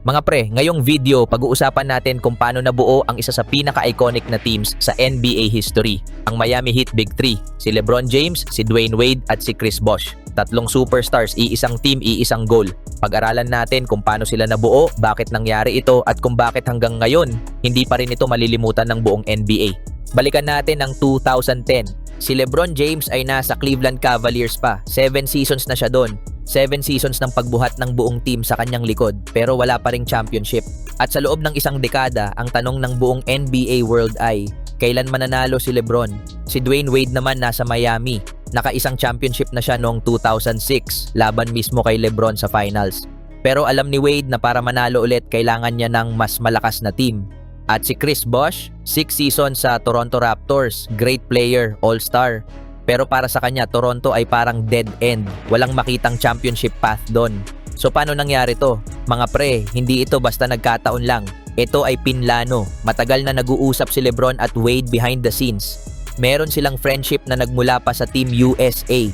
Mga pre, ngayong video pag-uusapan natin kung paano nabuo ang isa sa pinaka-iconic na teams sa NBA history, ang Miami Heat Big Three, si LeBron James, si Dwayne Wade at si Chris Bosh. Tatlong superstars, iisang team, iisang goal. Pag-aralan natin kung paano sila nabuo, bakit nangyari ito at kung bakit hanggang ngayon hindi pa rin ito malilimutan ng buong NBA. Balikan natin ang 2010. Si LeBron James ay nasa Cleveland Cavaliers pa. 7 seasons na siya doon. 7 seasons ng pagbuhat ng buong team sa kanyang likod pero wala pa ring championship. At sa loob ng isang dekada, ang tanong ng buong NBA world ay, kailan mananalo si LeBron? Si Dwayne Wade naman nasa Miami. Naka-isang championship na siya noong 2006, laban mismo kay LeBron sa finals. Pero alam ni Wade na para manalo ulit, kailangan niya ng mas malakas na team. At si Chris Bosh, 6 seasons sa Toronto Raptors, great player, all-star. Pero para sa kanya, Toronto ay parang dead end. Walang makitang championship path doon. So paano nangyari to? Mga pre, hindi ito basta nagkataon lang. Ito ay pinlano. Matagal na nag-uusap si LeBron at Wade behind the scenes. Meron silang friendship na nagmula pa sa Team USA.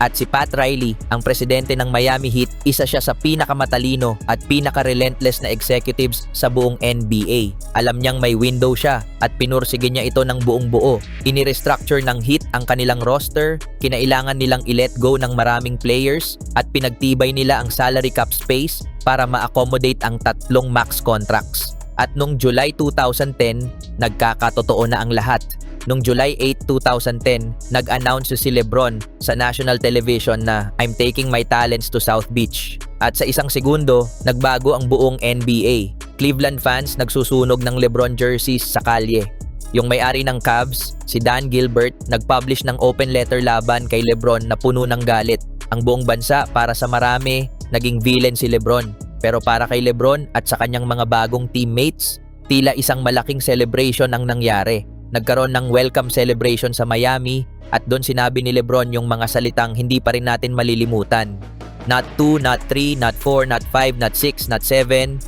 At si Pat Riley, ang presidente ng Miami Heat, isa siya sa pinakamatalino at pinaka-relentless na executives sa buong NBA. Alam niyang may window siya at pinursige niya ito ng buong buo. Ini-restructure ng Heat ang kanilang roster, kinailangan nilang i-let go ng maraming players at pinagtibay nila ang salary cap space para ma-accommodate ang tatlong max contracts. At noong July 2010, nagkakatotoo na ang lahat. Noong July 8, 2010, nag-announce si LeBron sa national television na I'm taking my talents to South Beach. At sa isang segundo, nagbago ang buong NBA. Cleveland fans nagsusunog ng LeBron jerseys sa kalye. Yung may-ari ng Cavs, si Dan Gilbert, nag-publish ng open letter laban kay LeBron na puno ng galit. Ang buong bansa, para sa marami, naging villain si LeBron. Pero para kay LeBron at sa kanyang mga bagong teammates, tila isang malaking celebration ang nangyari. Nagkaroon ng welcome celebration sa Miami at doon sinabi ni LeBron yung mga salitang hindi pa rin natin malilimutan. Not 2, not 3, not 4, not 5, not 6, not 7.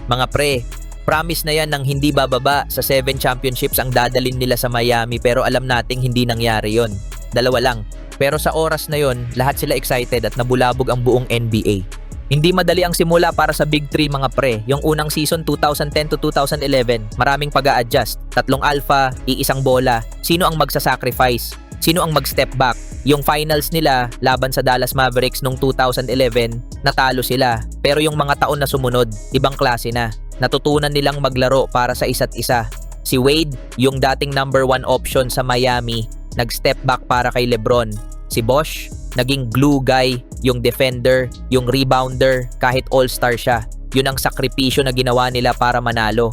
Mga pre, promise na yan ng hindi bababa sa 7 championships ang dadalin nila sa Miami pero alam nating hindi nangyari yon. Dalawa lang. Pero sa oras na yon, lahat sila excited at nabulabog ang buong NBA. Hindi madali ang simula para sa Big 3 mga pre. Yung unang season 2010 to 2011, maraming pag-a-adjust. 3 alpha, iisang bola. Sino ang magsasacrifice? Sino ang mag-step back? Yung finals nila laban sa Dallas Mavericks noong 2011, natalo sila. Pero yung mga taon na sumunod, ibang klase na. Natutunan nilang maglaro para sa isa't isa. Si Wade, yung dating number 1 option sa Miami, nag-step back para kay LeBron. Si Bosh, naging glue guy, yung defender, yung rebounder, kahit all-star siya. Yun ang sakripisyo na ginawa nila para manalo.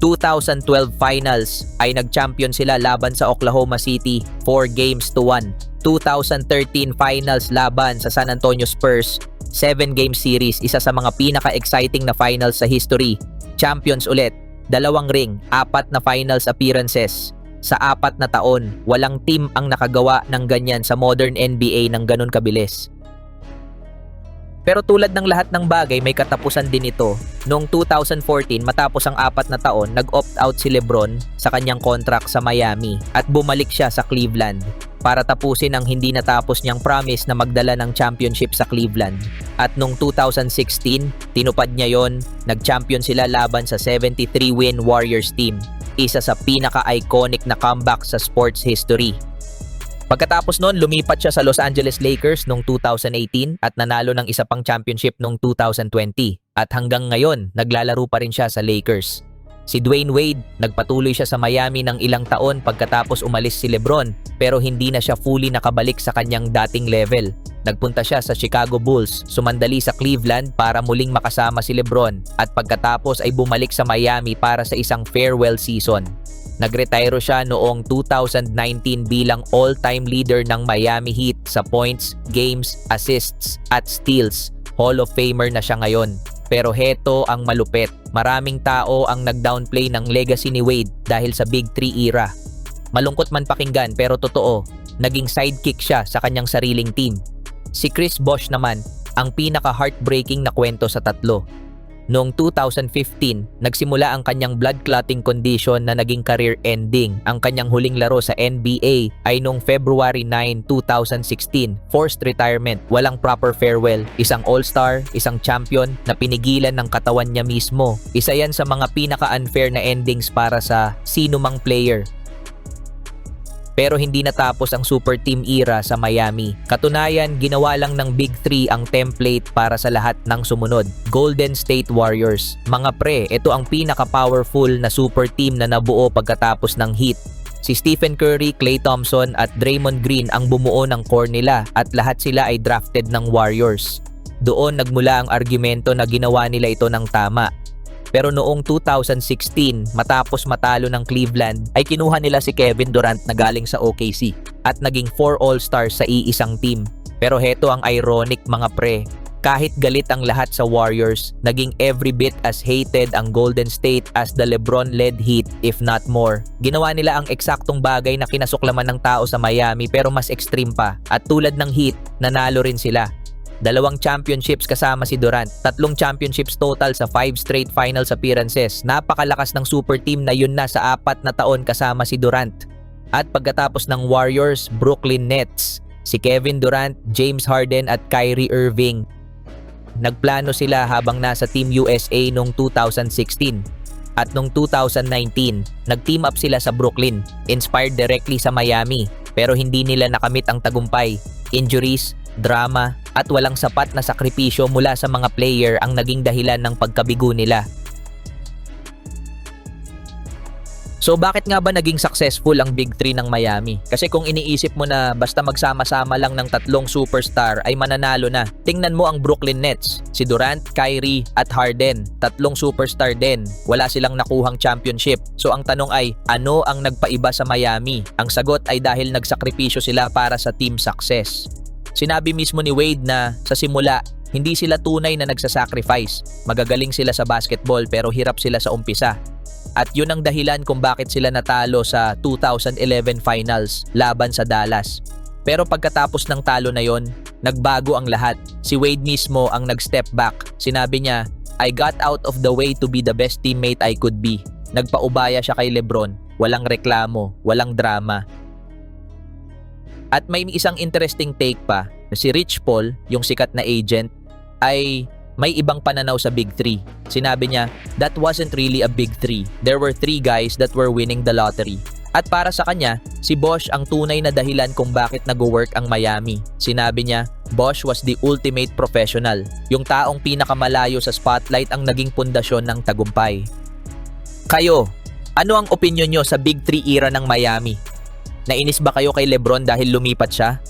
2012 finals ay nag-champion sila laban sa Oklahoma City 4-1. 2013 finals laban sa San Antonio Spurs, 7-game series, isa sa mga pinaka-exciting na finals sa history. Champions ulit, 2 ring, 4 na finals appearances. Sa 4 na taon, walang team ang nakagawa ng ganyan sa modern NBA ng ganun kabilis. Pero tulad ng lahat ng bagay, may katapusan din ito. Noong 2014, matapos ang 4 na taon, nag-opt out si LeBron sa kanyang contract sa Miami at bumalik siya sa Cleveland para tapusin ang hindi natapos niyang promise na magdala ng championship sa Cleveland. At noong 2016, tinupad niya yon, nag-champion sila laban sa 73-win Warriors team. Isa sa pinaka-iconic na comeback sa sports history. Pagkatapos noon, lumipat siya sa Los Angeles Lakers noong 2018 at nanalo ng isa pang championship noong 2020. At hanggang ngayon, naglalaro pa rin siya sa Lakers. Si Dwayne Wade, nagpatuloy siya sa Miami ng ilang taon pagkatapos umalis si LeBron pero hindi na siya fully nakabalik sa kanyang dating level. Nagpunta siya sa Chicago Bulls, sumandali sa Cleveland para muling makasama si LeBron at pagkatapos ay bumalik sa Miami para sa isang farewell season. Nagretiro siya noong 2019 bilang all-time leader ng Miami Heat sa points, games, assists at steals. Hall of Famer na siya ngayon. Pero heto ang malupit. Maraming tao ang nag-downplay ng legacy ni Wade dahil sa Big 3 era. Malungkot man pakinggan pero totoo, naging sidekick siya sa kanyang sariling team. Si Chris Bosh naman, ang pinaka-heartbreaking na kwento sa tatlo. Noong 2015, nagsimula ang kanyang blood clotting condition na naging career ending. Ang kanyang huling laro sa NBA ay noong February 9, 2016. Forced retirement, walang proper farewell, isang all-star, isang champion na pinigilan ng katawan niya mismo. Isa yan sa mga pinaka-unfair na endings para sa sino mang player. Pero hindi natapos ang super team era sa Miami. Katunayan, ginawa lang ng Big 3 ang template para sa lahat ng sumunod. Golden State Warriors. Mga pre, ito ang pinaka-powerful na super team na nabuo pagkatapos ng Heat. Si Stephen Curry, Klay Thompson at Draymond Green ang bumuo ng core nila at lahat sila ay drafted ng Warriors. Doon nagmula ang argumento na ginawa nila ito ng tama. Pero noong 2016, matapos matalo ng Cleveland, ay kinuha nila si Kevin Durant na galing sa OKC at naging 4 All-Stars sa iisang team. Pero heto ang ironic mga pre. Kahit galit ang lahat sa Warriors, naging every bit as hated ang Golden State as the LeBron-led Heat, if not more. Ginawa nila ang eksaktong bagay na kinasuklaman ng tao sa Miami pero mas extreme pa. At tulad ng Heat, nanalo rin sila. 2 championships kasama si Durant, 3 championships total sa 5 straight finals appearances. Napakalakas ng super team na yun na sa 4 na taon kasama si Durant. At pagkatapos ng Warriors, Brooklyn Nets, si Kevin Durant, James Harden at Kyrie Irving. Nagplano sila habang nasa Team USA noong 2016. At noong 2019, nag-team up sila sa Brooklyn, inspired directly sa Miami. Pero hindi nila nakamit ang tagumpay. Injuries, drama, at walang sapat na sakripisyo mula sa mga player ang naging dahilan ng pagkabigo nila. So bakit nga ba naging successful ang Big 3 ng Miami? Kasi kung iniisip mo na basta magsama-sama lang ng 3 superstar ay mananalo na. Tingnan mo ang Brooklyn Nets, si Durant, Kyrie at Harden. 3 superstar din. Wala silang nakuhang championship. So ang tanong ay, ano ang nagpaiba sa Miami? Ang sagot ay dahil nagsakripisyo sila para sa team success. Sinabi mismo ni Wade na sa simula, hindi sila tunay na nagsasacrifice. Magagaling sila sa basketball pero hirap sila sa umpisa. At yun ang dahilan kung bakit sila natalo sa 2011 finals laban sa Dallas. Pero pagkatapos ng talo na yon, nagbago ang lahat. Si Wade mismo ang nag-step back. Sinabi niya, I got out of the way to be the best teammate I could be. Nagpaubaya siya kay LeBron. Walang reklamo, walang drama. At may isang interesting take pa na si Rich Paul, yung sikat na agent, ay may ibang pananaw sa Big 3. Sinabi niya, that wasn't really a Big 3. There were 3 guys that were winning the lottery. At para sa kanya, si Bosh ang tunay na dahilan kung bakit nag-work ang Miami. Sinabi niya, Bosh was the ultimate professional. Yung taong pinakamalayo sa spotlight ang naging pundasyon ng tagumpay. Kayo, ano ang opinion nyo sa Big 3 era ng Miami? Nainis ba kayo kay LeBron dahil lumipat siya?